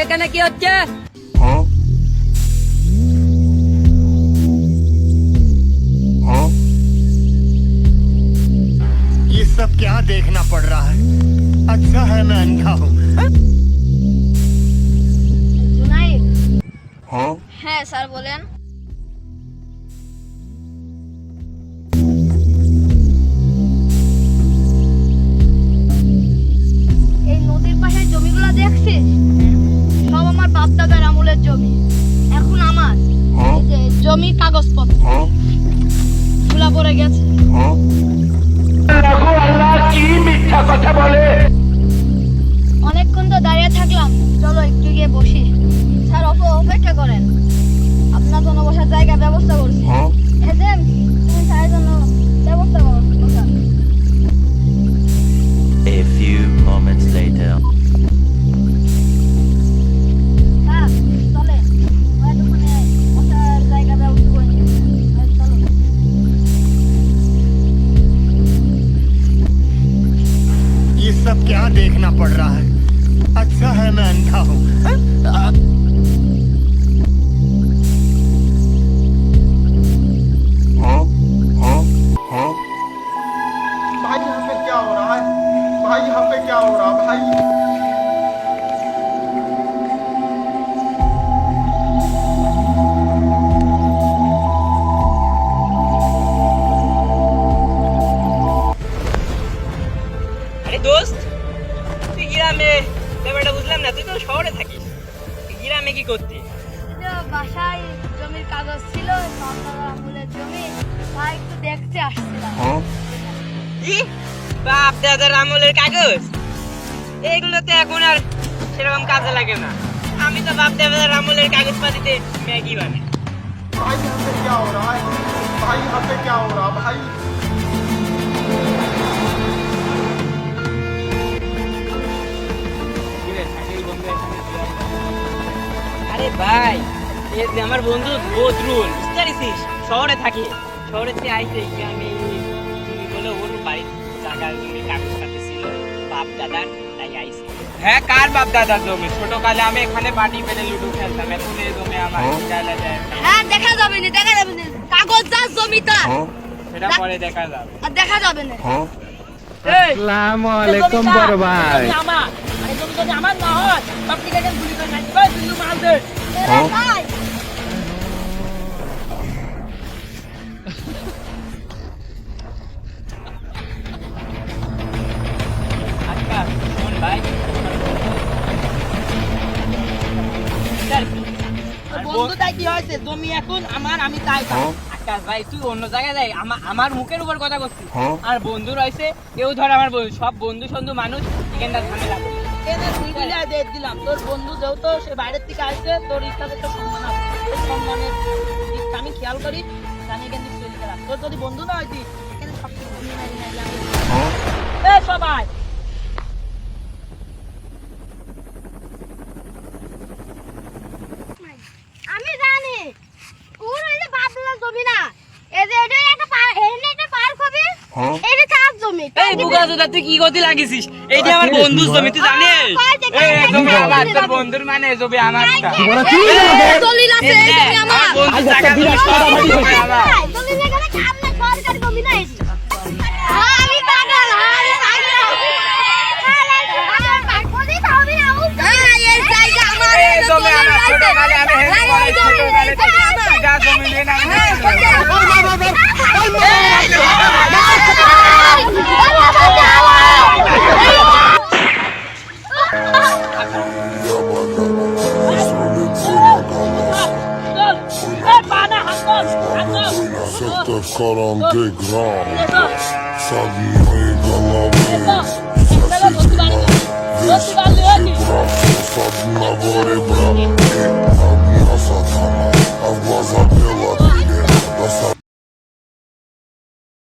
এখানে কি হচ্ছে? ये सब क्या देखना पड़ रहा है? अच्छा है मैं अंधा हूँ। জুনাইদ। হ্যাঁ স্যার বলেন। এই নদীর পাশের জমিগুলো দেখছিস? সব আমার বাপ দাদার আমলের জমি। এখন আমার এই যে জমির কাগজপত্র ধুলা পড়ে গেছে। অনেকক্ষণ তো দাঁড়িয়ে থাকলাম, চলো একটু গিয়ে বসি। স্যার অপেক্ষা করেন, আপনার জন্য বসার জায়গা ব্যবস্থা করছি। এজেন্ট, তুমি স্যারের জন্য ব্যবস্থা করো। বসার। A few moments later. Sir চলে, ওখানে বসার জায়গা ব্যবস্থা করে নিয়েছে। চলো। ये सब क्या देखना पड़ रहा है? अच्छा है मैं अंधा हूँ। भाई यहाँ पे क्या हो रहा है? भाई यहाँ पे क्या हो रहा है भाई? আরে দোস্ত, তুই গ্রামে, ব্যাপারটা বুঝলাম না। তুই তো শহরে থাকিস, গ্রামে কি করতি? বাসায় জমির কাগজ ছিল, বাপ দাদার আমলের জমি, তাই একটু দেখতে আসছিলাম। কি বাপ দাদার আমলের কাগজ? এগুলোতে এখন আর সেরকম কাজে লাগে না। আমি তো বাপ দাদার আমলের কাগজ পাতিতে ম্যাগি বানাই। भाई यहाँ पे क्या हो रहा है? भाई यहाँ पे क्या हो रहा है भाई? আরে ভাই, এই যে আমার বন্ধু বদরুল, বুঝতে পারছিস, শহরে থাকে। শহরে থেকে আইছে গ্রামে, তুমি বলে ওর বাড়ির জায়গা জমি কাগজ পাতি ছিল বাপ দাদার, তাই আইছে। হ্যাঁ, কার বাপ দাদার জমি? ছোটকালে আমি এখানে মাটি পেলে লুডু খেলতাম, এখন এই জমি আমার জায়গা যায় না। হ্যাঁ, দেখা যাবে না, দেখা যাবে না। কাগজ যার জমি তার, সেটা পরে দেখা যাবে। আর দেখা যাবে না। আসসালামু আলাইকুম বড় ভাই। আমার আরে জমি যদি আমার না হয়, আপনি কেন গুলি করে নাকি? ভাই দুলু মাল দে। এরে ভাই, আচ্ছা শোন ভাই, বন্ধুটাই কি হয়েছে? জমি এখন আমার, আমি তাই পাই। আকাশ ভাই, তুই অন্য জায়গায় যাই, আমার মুখের উপর কথা করছিস। আর বন্ধু রয়েছে, কেউ ধর আমার সব বন্ধু সন্ধু মানুষ এখানটা ঝামেলা করে। দিলাম তোর বন্ধু যেহেতু সে বাইরের থেকে আসছে, তোর ইচ্ছাতে তো সম্মান আছে। এই সম্মানের দিকটা আমি খেয়াল করি, জানি এখান থেকে চলে গেলাম। তোর যদি বন্ধু না হইতি, এখানে সব কিছু সবাই আমি জানি ওর এই যে বাপ দাদার জমি না, এই যে এটা একটা পার্ক হবে, এটা কার জমি? এই বুকা জোদা, তুই কি করতে লাগিছিস? এইটা আমার বন্ধুর জমি, তুই জানিস? এই জমি আমার, তোর বন্ধুর মানে জমি আমারটা। দলিল আছে, এই জমি আমার। আমার বন্ধুর জায়গা জমি সব জমি আমার। দলিল এখানে কাম না, সরকারি জমি না এটা। আমি পাগল, আমি পাগল। আমার পাগলই পাবি না ও। এই জায়গা আমার, এই জমি আমার, ছোটকালে আমি হেল্প করি, ছোটকালে থেকে যা জমি নিয়ে না Cette 40 degrés, sa vie est galavée.